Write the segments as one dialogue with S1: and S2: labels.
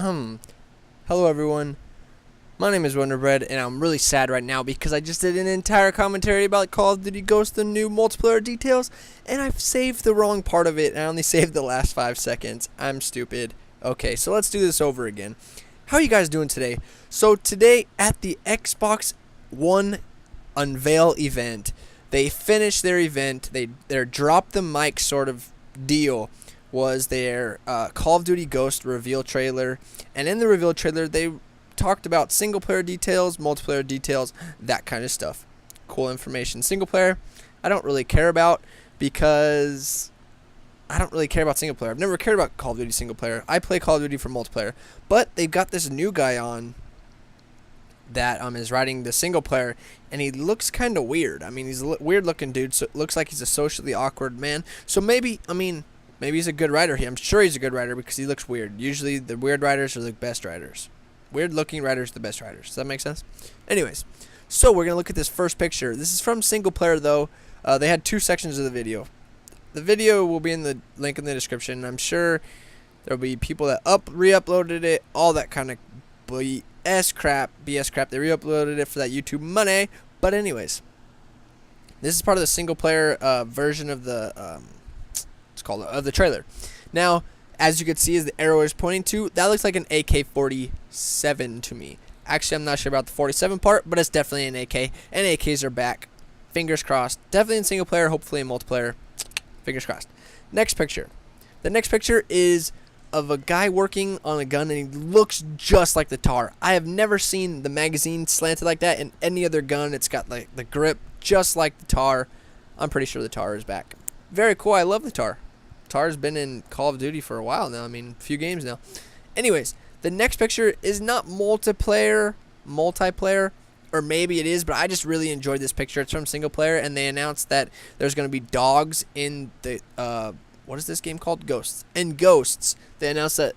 S1: Hello everyone, my name is Wonderbread, and I'm really sad right now because I just did an entire commentary about Call of Duty Ghosts, the new multiplayer details, and I've saved the wrong part of it, and I only saved the last 5 seconds. I'm stupid. Okay, so let's do this over again. How are you guys doing today? So today at the Xbox One Unveil event, they finished their event, their drop the mic sort of deal was their Call of Duty Ghosts reveal trailer, and in the reveal trailer they talked about single player details, multiplayer details, that kind of stuff. Cool information. Single player, I don't really care about because I don't really care about single player. I've never cared about Call of Duty single player. I play Call of Duty for multiplayer, but they've got this new guy on that is writing the single player, and he looks kind of weird. I mean, he's a weird looking dude, so it looks like he's a socially awkward man. So maybe he's a good writer. I'm sure he's a good writer because he looks weird. Usually the weird writers are the best writers. Weird looking writers are the best writers. Does that make sense? Anyways, so we're going to look at this first picture. This is from single player though. They had 2 sections of the video. The video will be in the link in the description. I'm sure there'll be people that re-uploaded it, all that kind of BS crap. They re-uploaded it for that YouTube money. But anyways, this is part of the single player version of the of the trailer. Now, as you can see, as the arrow is pointing to, that looks like an AK-47 to me. Actually, I'm not sure about the 47 part, but it's definitely an AK, and AKs are back. Fingers crossed. Definitely in single player, hopefully in multiplayer. Fingers crossed. Next picture. The next picture is of a guy working on a gun, and he looks just like the TAR. I have never seen the magazine slanted like that in any other gun. It's got like the grip just like the TAR. I'm pretty sure the TAR is back. Very cool. I love the TAR. TAR's been in Call of Duty for a while now. I mean, a few games now. Anyways, the next picture is not multiplayer, or maybe it is, but I just really enjoyed this picture. It's from single player, and they announced that there's going to be dogs in the, what is this game called? Ghosts. In Ghosts, they announced that,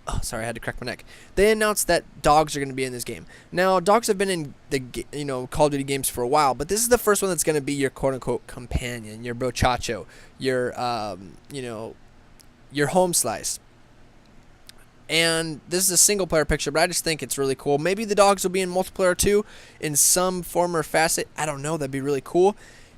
S1: oh, sorry, I had to crack my neck. They announced that dogs are going to be in this game. Now, dogs have been in the, Call of Duty games for a while, but this is the first one that's going to be your quote-unquote companion, your brochacho, your, your home slice. And this is a single-player picture, but I just think it's really cool. Maybe the dogs will be in multiplayer too, in some form or facet. I don't know. That'd be really cool.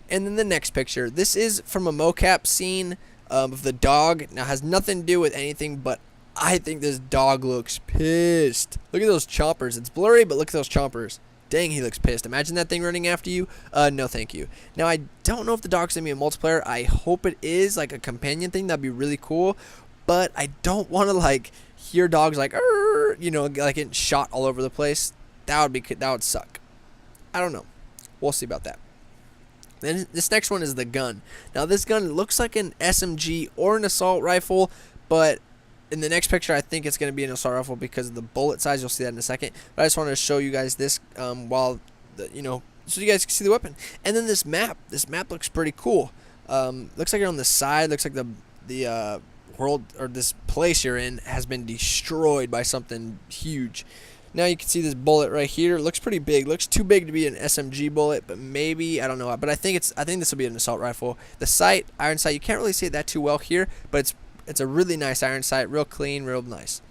S1: And then the next picture. This is from a mocap scene of the dog. Now, it has nothing to do with anything, but I think this dog looks pissed. Look at those chompers. It's blurry, but look at those chompers. Dang, he looks pissed. Imagine that thing running after you. No, thank you. Now, I don't know if the dog's going to be a multiplayer. I hope it is, like a companion thing. That'd be really cool. But I don't want to, like, hear dogs, like, like getting shot all over the place. That would suck. I don't know. We'll see about that. Then this next one is the gun. Now, this gun looks like an SMG or an assault rifle, but in the next picture, I think it's going to be an assault rifle because of the bullet size. You'll see that in a second. But I just wanted to show you guys this so you guys can see the weapon. And then this map. This map looks pretty cool. Looks like you're on the side. Looks like the world, or this place you're in, has been destroyed by something huge. Now you can see this bullet right here. It looks pretty big. Looks too big to be an SMG bullet, but maybe, I don't know. But I think this will be an assault rifle. The sight, iron sight, you can't really see it that too well here, but it's a really nice iron sight, real clean, real nice.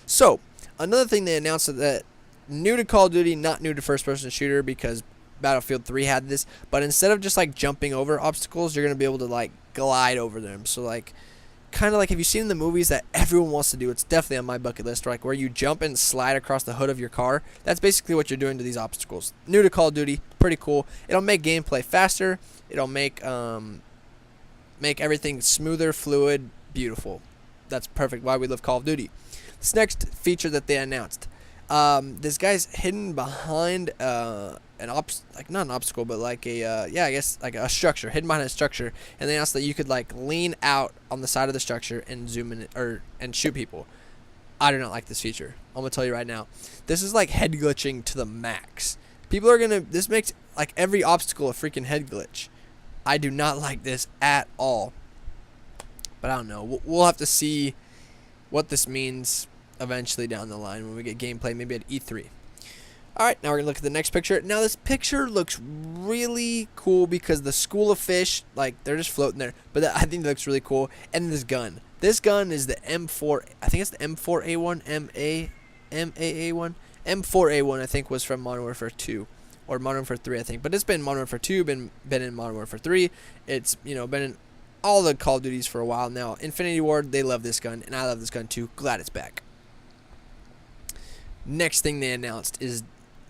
S1: So, another thing they announced that new to Call of Duty, not new to first-person shooter, because Battlefield 3 had this, but instead of just like jumping over obstacles, you're going to be able to like glide over them. So like, kind of like, have you seen in the movies that everyone wants to do? It's definitely on my bucket list, like where you jump and slide across the hood of your car. That's basically what you're doing to these obstacles. New to Call of Duty, pretty cool. It'll make gameplay faster. It'll make everything smoother, fluid, beautiful. That's perfect. Why we love Call of Duty. This next feature that they announced, this guy's hidden behind not an obstacle, but like I guess like a structure, hidden behind a structure, and they announced that you could like lean out on the side of the structure and zoom in and shoot people. I do not like this feature. I'm gonna tell you right now. This is like head glitching to the max. This makes like every obstacle a freaking head glitch. I do not like this at all. But I don't know. We'll have to see what this means eventually down the line when we get gameplay, maybe at E3. Alright, now we're going to look at the next picture. Now this picture looks really cool because the school of fish, like, they're just floating there. But I think it looks really cool. And this gun. This gun is the M4. I think it's the M4A1, MAA1, M4A1. I think was from Modern Warfare 2 or Modern Warfare 3. I think, but it's been Modern Warfare 2, been in Modern Warfare 3. It's been in all the Call of Duties for a while now. Infinity Ward, they love this gun, and I love this gun too. Glad it's back. Next thing they announced is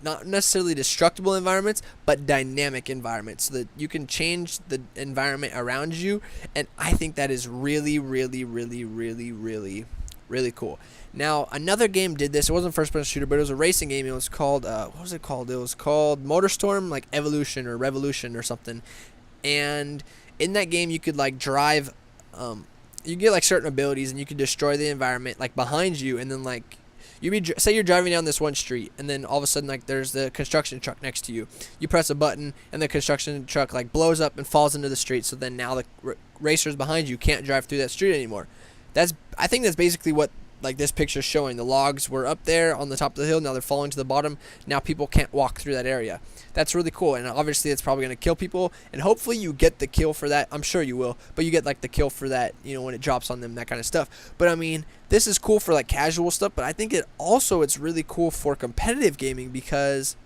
S1: not necessarily destructible environments, but dynamic environments, so that you can change the environment around you, and I think that is really, really, really, really, really, really cool. Now, another game did this. It wasn't a first-person shooter, but it was a racing game. It was called, what was it called? It was called MotorStorm, like Evolution or Revolution or something, and in that game, you could, like, drive, you get, like, certain abilities, and you could destroy the environment, like, behind you, and then, like, say you're driving down this one street, and then all of a sudden, like, there's the construction truck next to you. You press a button, and the construction truck, like, blows up and falls into the street. So then now the racers behind you can't drive through that street anymore. I think that's basically what, like, this picture's showing. The logs were up there on the top of the hill. Now they're falling to the bottom. Now people can't walk through that area. That's really cool, and obviously it's probably going to kill people, and hopefully you get the kill for that. I'm sure you will, but you get, like, the kill for that, when it drops on them, that kind of stuff. But I mean, this is cool for, like, casual stuff, but I think it's really cool for competitive gaming, because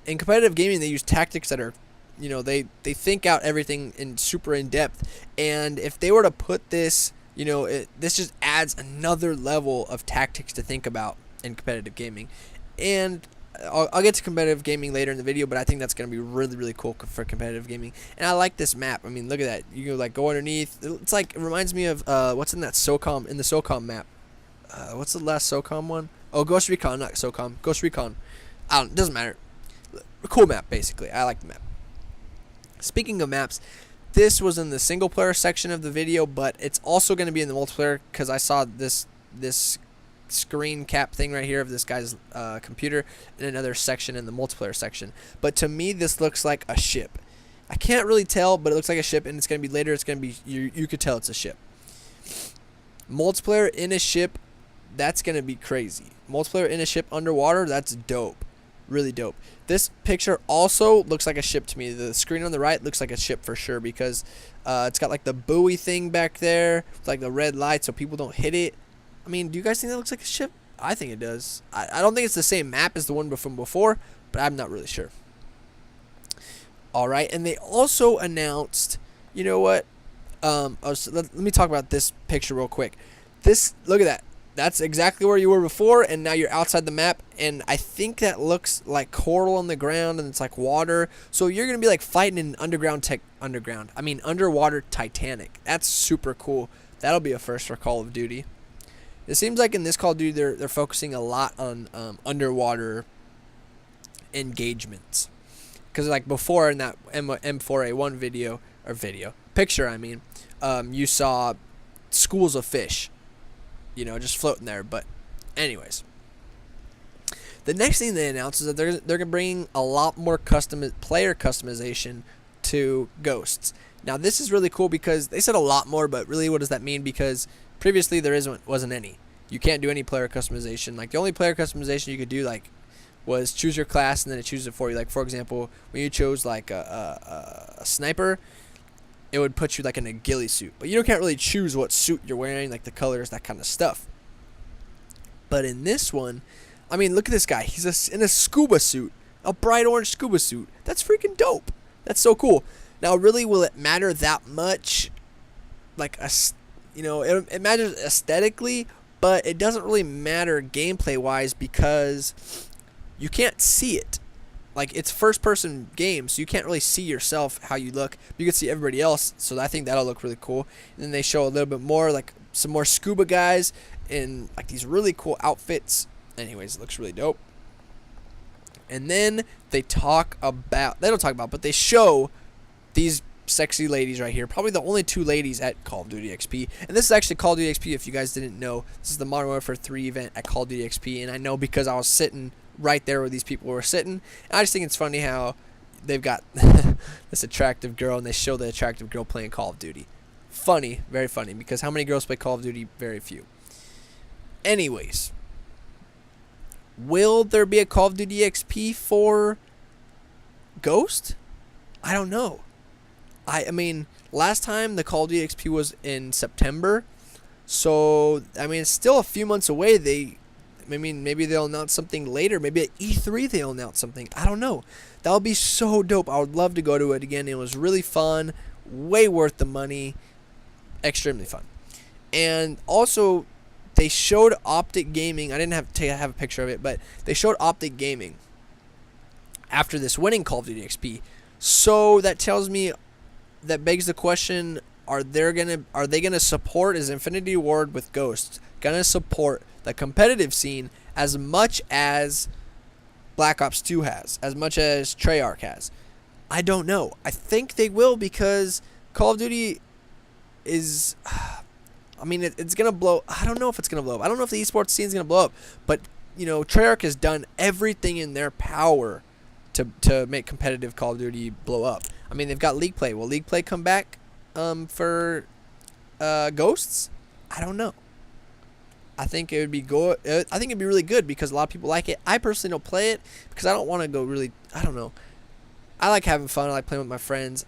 S1: in competitive gaming they use tactics that are, they think out everything super in depth, and if they were to put this, this just adds another level of tactics to think about in competitive gaming. And I'll get to competitive gaming later in the video, but I think that's going to be really, really cool for competitive gaming. And I like this map. I mean, look at that. You can, like, go underneath. It's like, it reminds me of what's in that the SOCOM map. What's the last SOCOM one? Oh, Ghost Recon, not SOCOM. Ghost Recon. It doesn't matter. A cool map, basically. I like the map. Speaking of maps, this was in the single player section of the video, but it's also going to be in the multiplayer, because I saw this screen cap thing right here of this guy's computer in another section in the multiplayer section. But to me, this looks like a ship. I can't really tell, but it looks like a ship, and it's going to be later. It's going to be, you could tell it's a ship. Multiplayer in a ship, that's going to be crazy. Multiplayer in a ship underwater, that's dope. Really dope. This picture also looks like a ship to me. The screen on the right looks like a ship for sure, because it's got, like, the buoy thing back there with, like, the red light so people don't hit it. I mean, do you guys think that looks like a ship? I think it does. I don't think it's the same map as the one from before, but I'm not really sure. Alright, and they also announced, you know what? Let me talk about this picture real quick. Look at that. That's exactly where you were before, and now you're outside the map, and I think that looks like coral on the ground, and it's like water. So you're going to be, like, fighting in underwater Titanic. That's super cool. That'll be a first for Call of Duty. It seems like in this Call of Duty they're focusing a lot on underwater engagements, because, like, before in that M4A1 picture, you saw schools of fish, just floating there. But anyways, the next thing they announced is that they're gonna bring a lot more player customization to Ghosts. Now this is really cool, because they said a lot more, but really what does that mean? Because previously there wasn't any. You can't do any player customization. Like, the only player customization you could do, like, was choose your class, and then it chooses it for you. Like, for example, when you chose, like, a sniper, it would put you, like, in a ghillie suit. But you can't really choose what suit you're wearing, like the colors, that kind of stuff. But in this one, I mean, look at this guy. He's in a scuba suit, a bright orange scuba suit. That's freaking dope. That's so cool. Now, really, will it matter that much? Like, it matters aesthetically, but it doesn't really matter gameplay-wise, because you can't see it. Like, it's first-person game, so you can't really see yourself, how you look. You can see everybody else, so I think that'll look really cool. And then they show a little bit more, like, some more scuba guys in, like, these really cool outfits. Anyways, it looks really dope. And then they don't talk about, but they show these sexy ladies right here. Probably the only two ladies at Call of Duty XP. And this is actually Call of Duty XP, if you guys didn't know. This is the Modern Warfare 3 event at Call of Duty XP. And I know because I was sitting right there where these people were sitting. And I just think it's funny how they've got this attractive girl, and they show the attractive girl playing Call of Duty. Funny, very funny, because how many girls play Call of Duty? Very few. Anyways, will there be a Call of Duty XP for Ghost? I don't know. I mean, Last time the Call of Duty XP was in September, so I mean it's still a few months away. Maybe they'll announce something later. Maybe at E3 they'll announce something. I don't know. That would be so dope. I would love to go to it again. It was really fun, way worth the money, extremely fun. And also, they showed Optic Gaming. I didn't have a picture of it, but they showed Optic Gaming after this winning Call of Duty XP. So that tells me, that begs the question: are they gonna support, is Infinity Ward with Ghosts gonna support the competitive scene as much as Black Ops 2 has, as much as Treyarch has? I don't know. I think they will, because Call of Duty is, I mean, it's gonna blow. I don't know if it's gonna blow up. I don't know if the esports scene is gonna blow up, but you know, Treyarch has done everything in their power to make competitive Call of Duty blow up. I mean, they've got League Play. Will League Play come back for Ghosts? I don't know. I think it would be I think it'd be really good, because a lot of people like it. I personally don't play it because I don't want to go really. I don't know. I like having fun. I like playing with my friends.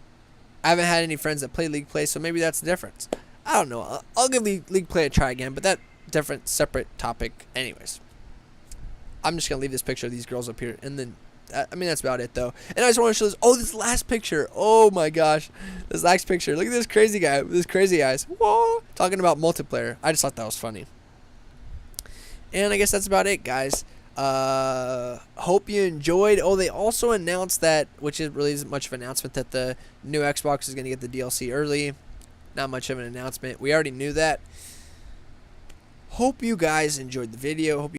S1: I haven't had any friends that play League Play, so maybe that's the difference. I don't know. I'll give League Play a try again, but that different, separate topic. Anyways, I'm just gonna leave this picture of these girls up here, and then I mean that's about it though. And I just want to show this. Oh, this last picture. Oh my gosh, this last picture. Look at this crazy guy with his crazy eyes. Whoa, talking about multiplayer. I just thought that was funny. And I guess that's about it, guys. Hope you enjoyed. Oh, they also announced that, which is really isn't much of an announcement, that the new Xbox is going to get the DLC early. Not much of an announcement. We already knew that. Hope you guys enjoyed the video. Hope you